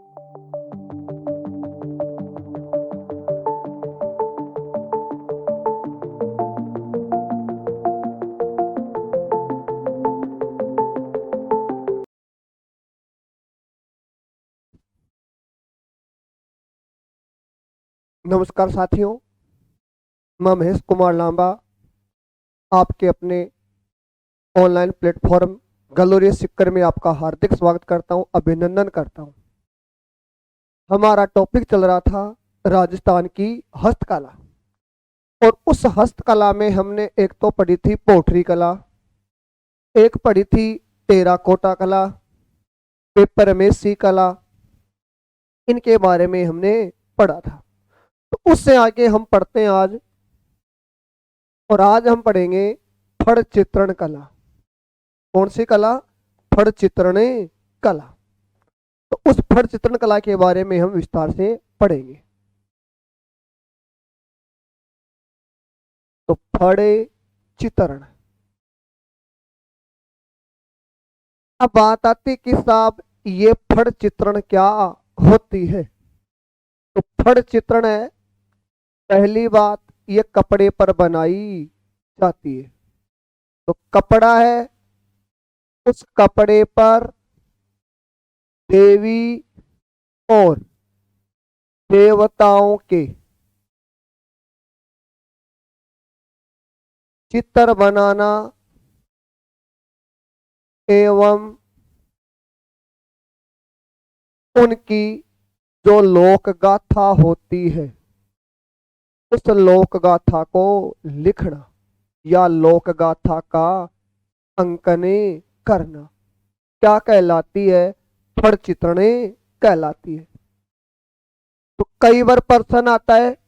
नमस्कार साथियों, मैं महेश कुमार लांबा आपके अपने ऑनलाइन प्लेटफॉर्म गलोरियस सिक्कर में आपका हार्दिक स्वागत करता हूं, अभिनंदन करता हूं। हमारा टॉपिक चल रहा था राजस्थान की हस्तकला, और उस हस्तकला में हमने एक तो पढ़ी थी पोटरी कला, एक पढ़ी थी टेराकोटा कला, पेपर मेसी कला। इनके बारे में हमने पढ़ा था। तो उससे आगे हम पढ़ते हैं आज, और आज हम पढ़ेंगे फड़ चित्रण कला। कौन सी कला? फड़ चित्रण कला। तो उस फड़ चित्रण कला के बारे में हम विस्तार से पढ़ेंगे। तो फड़े चित्रण। अब बात आती कि साहब ये फड़ चित्रण क्या होती है। तो फड़ चित्रण है, पहली बात, ये कपड़े पर बनाई जाती है। तो कपड़ा है, उस कपड़े पर देवी और देवताओं के चित्र बनाना एवं उनकी जो लोक गाथा होती है, उस लोक गाथा को लिखना या लोक गाथा का अंकन करना क्या कहलाती है? फड़ चित्रणे कहलाती है। तो कई बार प्रश्न आता है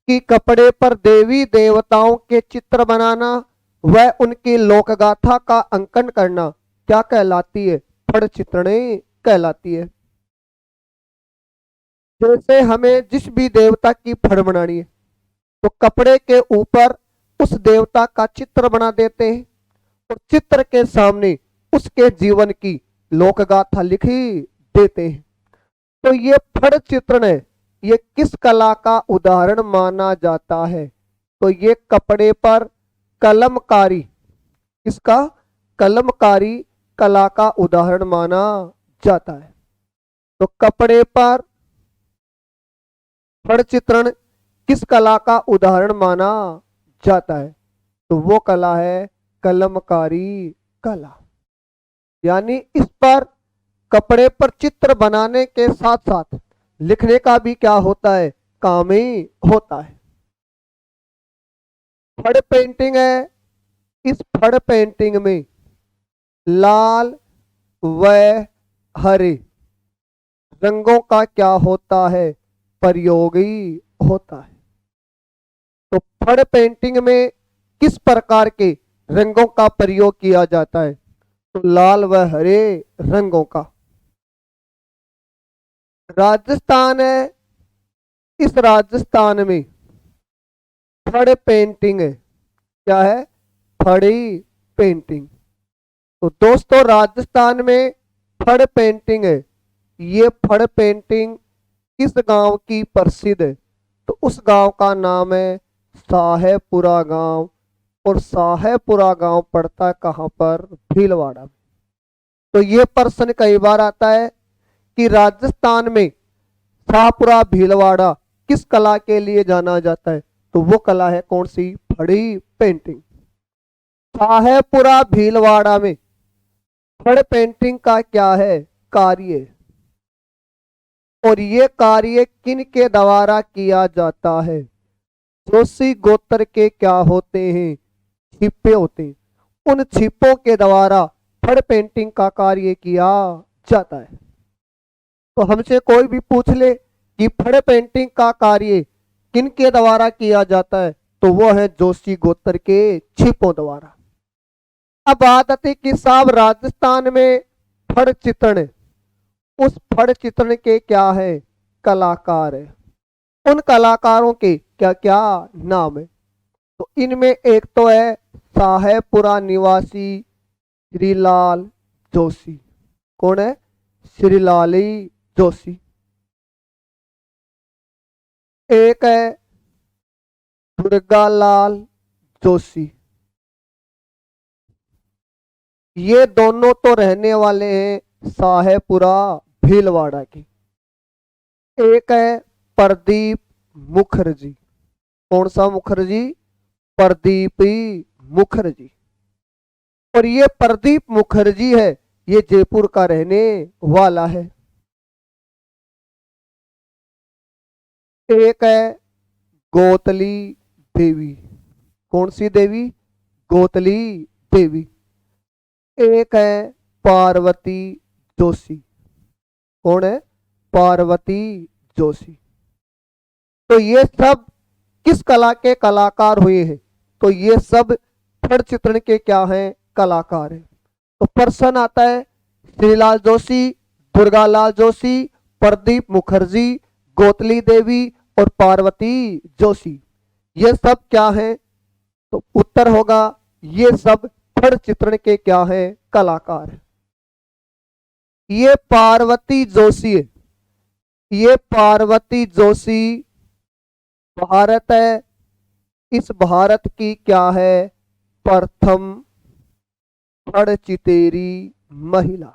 कि कपड़े पर देवी देवताओं के चित्र बनाना व उनकी लोक गाथा का अंकन करना क्या कहलाती है? फड़ चित्रणे कहलाती है। जैसे हमें जिस भी देवता की फड़ बनानी है, तो कपड़े के ऊपर उस देवता का चित्र बना देते हैं, और चित्र के सामने उसके जीवन की लोक गाथा लिखी देते हैं। तो ये फड़ चित्रण है, ये किस कला का उदाहरण माना जाता है? तो ये कपड़े पर कलमकारी, इसका कलमकारी कला का उदाहरण माना जाता है। तो कपड़े पर फड़ चित्रण किस कला का उदाहरण माना जाता है? तो वो कला है कलमकारी कला। यानी इस पर कपड़े पर चित्र बनाने के साथ साथ लिखने का भी क्या होता है? काम ही होता है। फड़ पेंटिंग है, इस फड़ पेंटिंग में लाल व हरे रंगों का क्या होता है? प्रयोग ही होता है। तो फड़ पेंटिंग में किस प्रकार के रंगों का प्रयोग किया जाता है? तो लाल व हरे रंगों का। राजस्थान है, इस राजस्थान में फड़ पेंटिंग है। क्या है? फड़ी पेंटिंग। तो दोस्तों, राजस्थान में फड़ पेंटिंग है। ये फड़ पेंटिंग किस गांव की प्रसिद्ध है? तो उस गांव का नाम है साहेबपुरा गांव। और साहेबपुरा गांव पड़ता है कहां पर? भीलवाड़ा में। तो ये प्रश्न कई बार आता है कि राजस्थान में शाहपुरा भीलवाड़ा किस कला के लिए जाना जाता है? तो वो कला है कौन सी? फड़ी पेंटिंग। साहेबपुरा भीलवाड़ा में फड़ पेंटिंग का क्या है? कार्य। और ये कार्य किन के द्वारा किया जाता है? जोशी गोत्र के क्या होते हैं? छिपे होते हैं। उन छिपों के द्वारा फड़ पेंटिंग का कार्य किया जाता है। तो हमसे कोई भी पूछ ले कि फड़ पेंटिंग का कार्य किन के द्वारा किया जाता है, तो वो है जोशी गोत्र के छिपों द्वारा। अब बात आती कि साहब राजस्थान में फड़ चित्रण, उस फड़ चित्रण के क्या है? कलाकार है। उन कलाकारों के क्या क्या नाम है? तो इनमें एक तो है साहेबपुरा निवासी श्रीलाल जोशी। कौन है? श्रीलाली जोशी। एक है दुर्गालाल जोशी। ये दोनों तो रहने वाले हैं साहेबपुरा भीलवाड़ा के। एक है प्रदीप मुखर्जी। कौन सा मुखर्जी? प्रदीप मुखर्जी। और ये प्रदीप मुखर्जी है, ये जयपुर का रहने वाला है। एक है गौतली देवी। कौन सी देवी? गौतली देवी। एक है पार्वती जोशी। कौन है? पार्वती जोशी। तो ये सब किस कला के कलाकार हुए हैं? तो ये सब फड़ चित्रण के क्या हैं? कलाकार हैं। तो प्रश्न आता है श्रीलाल जोशी, दुर्गालाल जोशी, प्रदीप मुखर्जी, गौतली देवी और पार्वती जोशी, ये सब क्या हैं? तो उत्तर होगा ये सब फड़ चित्रण के क्या हैं? कलाकार हैं। ये पार्वती जोशी है। ये पार्वती जोशी भारत है। इस भारत की क्या है? प्रथम फड़ चितेरी महिला।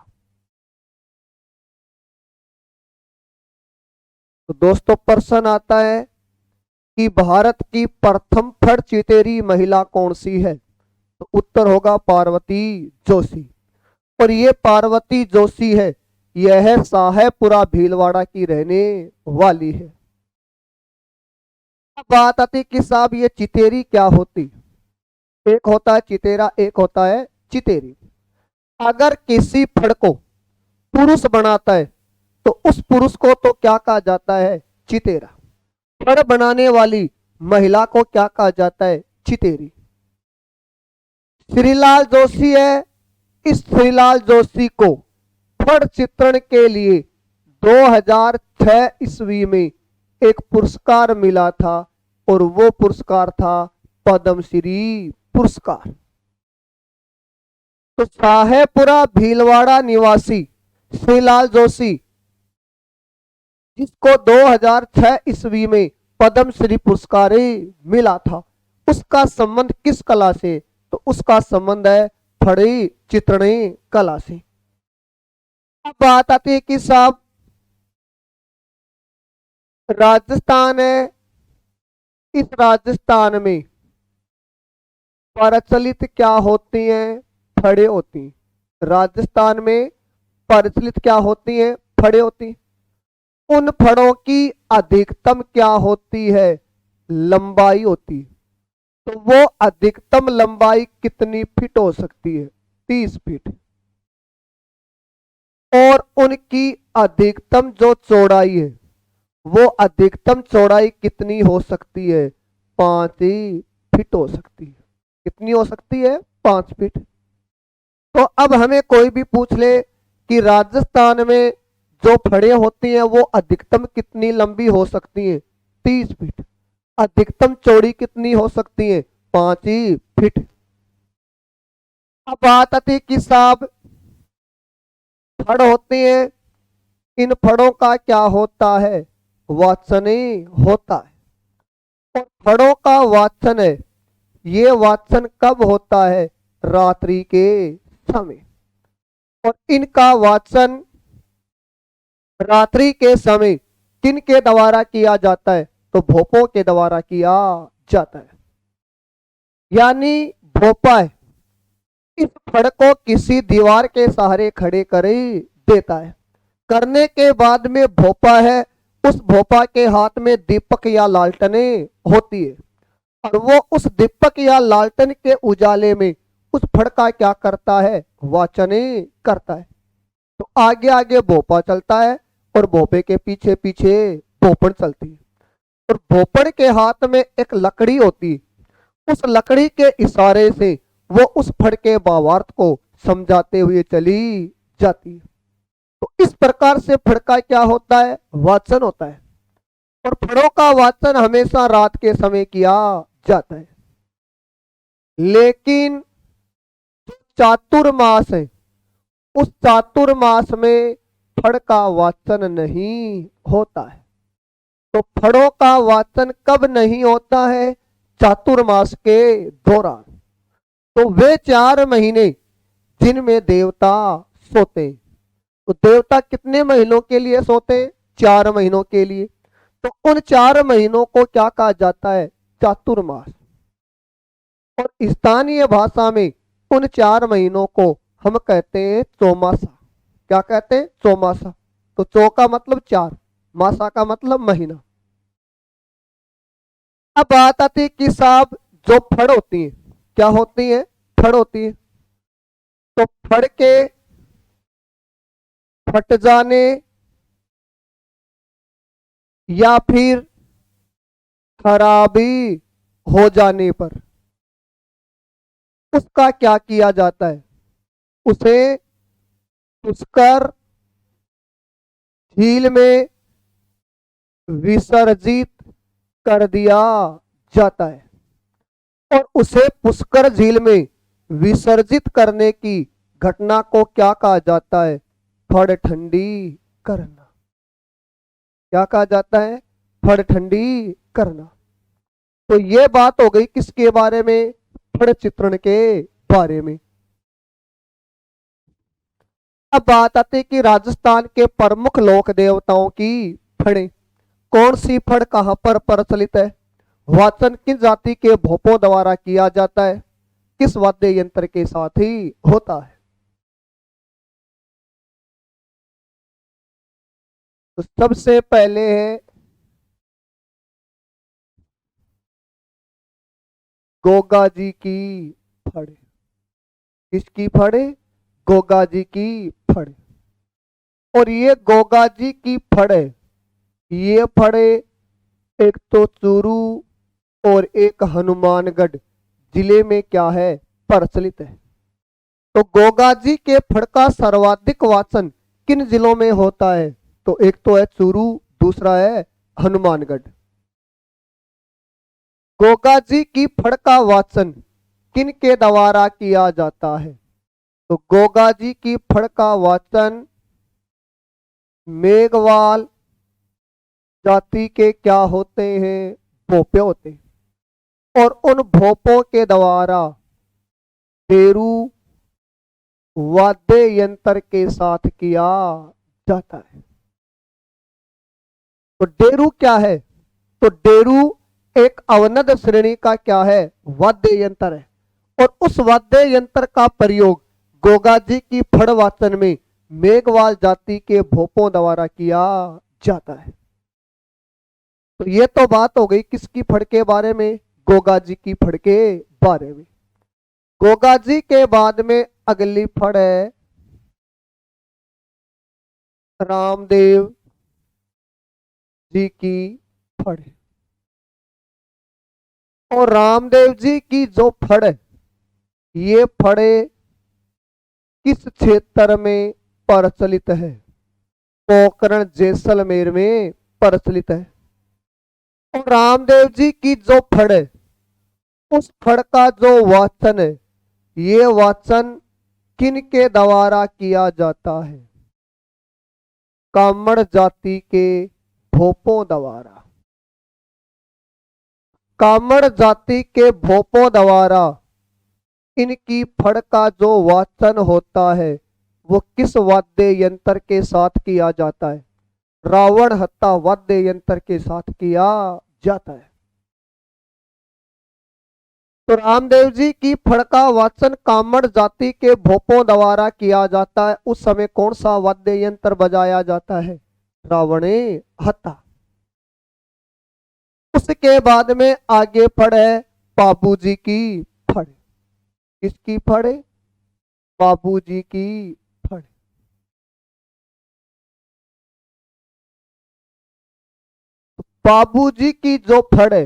तो दोस्तों प्रश्न आता है कि भारत की प्रथम फड़ चितेरी महिला कौन सी है? तो उत्तर होगा पार्वती जोशी। और ये पार्वती जोशी है, यह साहेबपुरा भीलवाड़ा की रहने वाली है। अब बात आती कि साहब ये चितेरी क्या होती? एक होता है चितेरा, एक होता है चितेरी। अगर किसी फड़ को पुरुष बनाता है तो उस पुरुष को तो क्या कहा जाता है? चितेरा। फड़ बनाने वाली महिला को क्या कहा जाता है? चितेरी। श्रीलाल जोशी है। इस श्रीलाल जोशी को फड़ चित्रण के लिए 2006 ईस्वी में एक पुरस्कार मिला था और वो पुरस्कार था पद्मश्री पुरस्कार। तो साहेबपुरा भीलवाड़ा निवासी श्रीलाल जोशी, जिसको 2006 ईस्वी में पद्मश्री पुरस्कार मिला था, उसका संबंध किस कला से? तो उसका संबंध है फड़ी चित्रण कला से। अब बात आती है कि साहब राजस्थान है। इस राजस्थान में प्रचलित क्या होती हैं? फड़े होती हैं। राजस्थान में प्रचलित क्या होती हैं? फड़े होती हैं। उन फड़ों की अधिकतम क्या होती है? लंबाई होती है। तो वो अधिकतम लंबाई कितनी फीट हो सकती है? 30 फीट। और उनकी अधिकतम जो चौड़ाई है, वो अधिकतम चौड़ाई कितनी हो सकती है? 5 फीट हो सकती है। कितनी हो सकती है? 5 फीट। तो अब हमें कोई भी पूछ ले कि राजस्थान में जो फड़े होती हैं वो अधिकतम कितनी लंबी हो सकती हैं? 30 फीट। अधिकतम चौड़ी कितनी हो सकती है? 5 फीट। अब बात आती है कि साहब फड़ होते हैं, इन फड़ों का क्या होता है? वाचन होता है। और फड़ों का वाचन है, ये वाचन कब होता है? रात्रि के समय। और इनका वाचन रात्रि के समय किन के द्वारा किया जाता है? तो भोपों के द्वारा किया जाता है। यानी भोपा है, इस फड़ को किसी दीवार के सहारे खड़े कर देता है। करने के बाद में भोपा है, उस भोपा के हाथ में दीपक या लालटने होती है और वो उस दीपक या लालटन के उजाले में उस फड़ का क्या करता है? वाचन करता है। तो आगे आगे भोपा चलता है और भोपे के पीछे पीछे भोपड़ चलती है। और भोपड़ के हाथ में एक लकड़ी होती है, उस लकड़ी के इशारे से वो उस फड़ के भावार्थ को समझाते हुए चली जाती है। तो इस प्रकार से फड़ का क्या होता है? वाचन होता है। और फड़ों का वाचन हमेशा रात के समय किया जाता है। लेकिन चातुर्मास है, उस चातुर्मास में फड़ का वाचन नहीं होता है। तो फड़ों का वाचन कब नहीं होता है? चातुर्मास के दौरान। तो वे 4 महीने जिनमें देवता सोते हैं, तो देवता कितने महीनों के लिए सोते हैं? 4 महीनों के लिए। तो उन 4 महीनों को क्या कहा जाता है? चातुर्मास। और स्थानीय भाषा में उन 4 महीनों को हम कहते हैं चौमासा। क्या कहते हैं? चौमासा। तो चौ का मतलब 4, मासा का मतलब महीना। अब बात आती है कि साहब जो फड़ होती है, क्या होती है? फड़ होती है। तो फड़ के फट जाने या फिर खराबी हो जाने पर उसका क्या किया जाता है? उसे पुष्कर झील में विसर्जित कर दिया जाता है। और उसे पुष्कर झील में विसर्जित करने की घटना को क्या कहा जाता है? फड़ ठंडी करना। क्या कहा जाता है? फड़ ठंडी करना। तो ये बात हो गई किसके बारे में? फड़ चित्रण के बारे में। अब बात आती है कि राजस्थान के प्रमुख लोक देवताओं की फड़ें। कौन सी फड़ कहां पर प्रचलित है? वाचन किस जाति के भोपों द्वारा किया जाता है? किस वाद्य यंत्र के साथ ही होता है? तो सबसे पहले है गोगा जी की फड़े। किसकी फड़े? गोगा जी की फड़े। और ये गोगा जी की फड़े, ये फड़े एक तो चूरू और एक हनुमानगढ़ जिले में क्या है? प्रचलित है। तो गोगा जी के फड़ का सर्वाधिक वाचन किन जिलों में होता है? तो एक तो है चूरू, दूसरा है हनुमानगढ़। गोगा जी की फड़ का वाचन किन के द्वारा किया जाता है? तो गोगा जी की फड़ का वाचन मेघवाल जाति के क्या होते हैं? भोपे होते हैं। और उन भोपों के द्वारा डेरू वाद्य यंत्र के साथ किया जाता है। तो डेरू क्या है? तो डेरू एक अवनद श्रेणी का क्या है? वाद्य यंत्र है। और उस वाद्य यंत्र का प्रयोग गोगा जी की फड़ वाचन में मेघवाल जाति के भोपों द्वारा किया जाता है। तो ये तो बात हो गई किसकी फड़ के बारे में? गोगा जी की फड़ के बारे में। गोगा जी के बाद में अगली फड़ है रामदेव जी की फड़। और रामदेव जी की जो फड़ है, ये फड़े किस क्षेत्र में प्रचलित है? पोखरण जैसलमेर में प्रचलित है। और रामदेव जी की जो फड़ है, उस फड़ का जो वाचन है, ये वाचन किन के द्वारा किया जाता है? कामड़ जाति के भोपों द्वारा। कामड़ जाति के भोपों द्वारा इनकी फड़ का जो वाचन होता है वो किस वाद्य यंत्र के साथ किया जाता है? रावण हत्ता वाद्य यंत्र के साथ किया जाता है। तो रामदेव जी की फड़ का वाचन कामड़ जाति के भोपों द्वारा किया जाता है। उस समय कौन सा वाद्य यंत्र बजाया जाता है? रावणे हत्ता। उसके बाद में आगे फड़ है बाबू जी की फड़। किसकी फड़? बाबू जी की फड़। बाबू जी की जो फड़ है,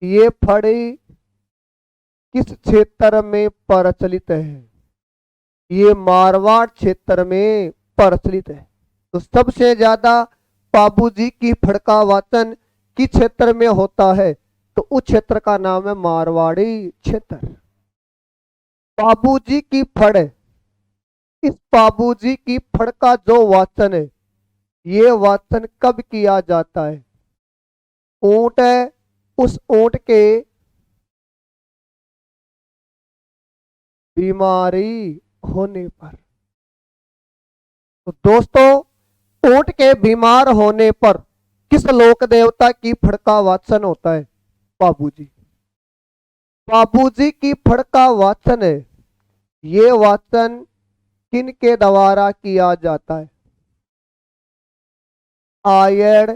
ये फड़ किस क्षेत्र में प्रचलित है? ये मारवाड़ क्षेत्र में प्रचलित है। तो सबसे ज्यादा बाबू जी की फड़ का वाचन किस क्षेत्र में होता है? तो उस क्षेत्र का नाम है मारवाड़ी क्षेत्र। बाबू जी की फड़, इस बाबू जी की फड़ का जो वाचन है ये वाचन कब किया जाता है? ऊंट है, उस ऊंट के बीमारी होने पर। तो दोस्तों, ऊंट के बीमार होने पर किस लोक देवता की फड़ का वाचन होता है? बाबूजी। बाबूजी की फड़ का वाचन है। ये वाचन किन के द्वारा किया जाता है? आयड़,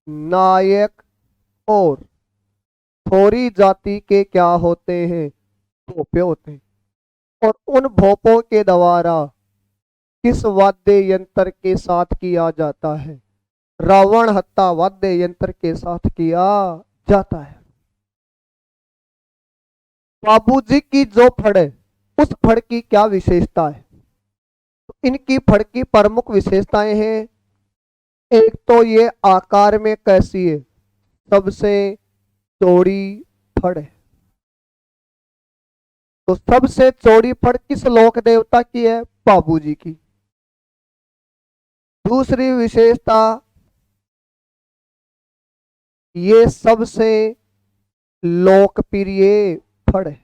नायक और थोरी जाति के क्या होते हैं? भोपे होते हैं। और उन भोपों के द्वारा किस वाद्य यंत्र के साथ किया जाता है? रावण हत्ता वाद्य यंत्र के साथ किया जाता है। बाबूजी की जो फड़ है, उस फड़ की क्या विशेषता है? तो इनकी फड़ की प्रमुख विशेषताएं हैं। एक तो ये आकार में कैसी है? सबसे चौड़ी फड़ है। तो सबसे चौड़ी फड़ किस लोक देवता की है? बाबूजी की। दूसरी विशेषता, ये सबसे लोकप्रिय फड़ है।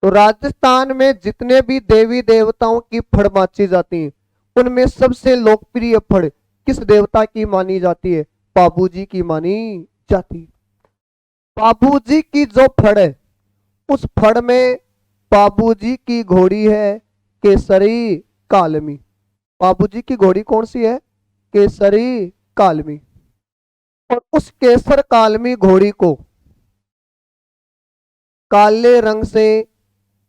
तो राजस्थान में जितने भी देवी देवताओं की फड़ माची जाती है, उनमें सबसे लोकप्रिय फड़ किस देवता की मानी जाती है? बाबूजी की मानी जाती है। बाबूजी की जो फड़ है, उस फड़ में बाबूजी की घोड़ी है केसरी कालमी। बाबूजी की घोड़ी कौन सी है? केसरी कालमी। और उस केसर कालमी घोड़ी को काले रंग से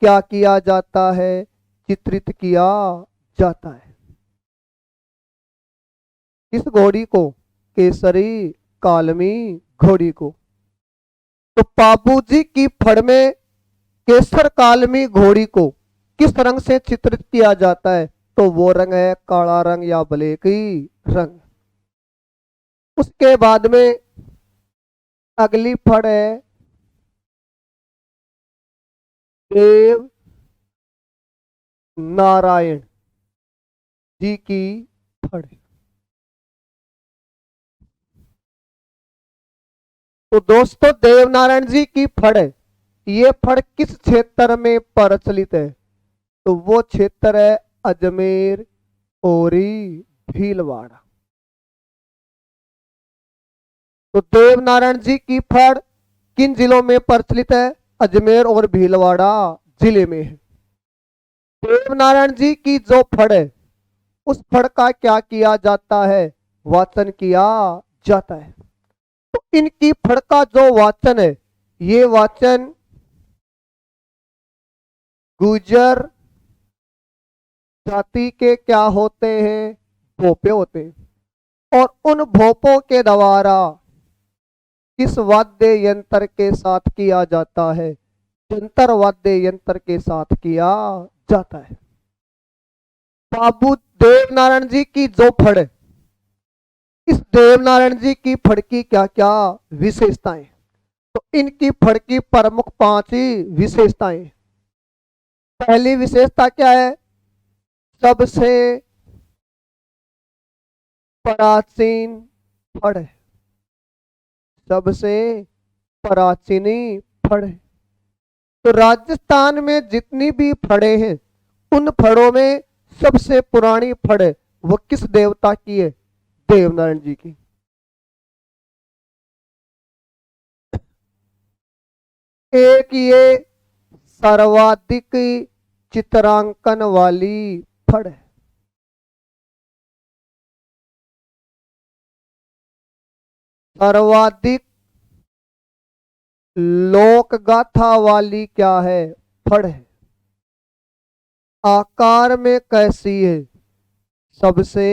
क्या किया जाता है? चित्रित किया जाता है। इस घोड़ी को? केसरी कालमी घोड़ी को। तो बाबूजी की फड़ में केसर कालमी घोड़ी को किस रंग से चित्रित किया जाता है? तो वो रंग है काला रंग या ब्लैकी रंग। उसके बाद में अगली फड़ है देव नारायण जी की फड़। तो दोस्तों, देवनारायण जी की फड़ है, ये फड़ किस क्षेत्र में प्रचलित है? तो वो क्षेत्र है अजमेर, ओरी, भीलवाड़ा। तो देवनारायण जी की फड़ किन जिलों में प्रचलित है? अजमेर और भीलवाड़ा जिले में है। देवनारायण जी की जो फड़ है, उस फड़ का क्या किया जाता है? वाचन किया जाता है। तो इनकी फड़ का जो वाचन है, ये वाचन गुजर जाति के क्या होते हैं? भोपे होते हैं। और उन भोपों के द्वारा किस वाद्य यंत्र के साथ किया जाता है? जंतर वाद्य यंत्र के साथ किया जाता है। बाबू देवनारायण जी की जो फड़ है, इस देवनारायण जी की फड़ की क्या क्या विशेषताएं? तो इनकी फड़ की प्रमुख 5 ही विशेषताएं। पहली विशेषता क्या है? सबसे प्राचीन फड़ है। सबसे प्राचीनी फड़ है। तो राजस्थान में जितनी भी फड़े हैं, उन फड़ों में सबसे पुरानी फड़ है, वो किस देवता की है? देवनारायण जी की। एक ये सर्वाधिक चित्रांकन वाली फड़ है। सर्वाधिक लोक गाथा वाली क्या है? फड़ है। आकार में कैसी है? सबसे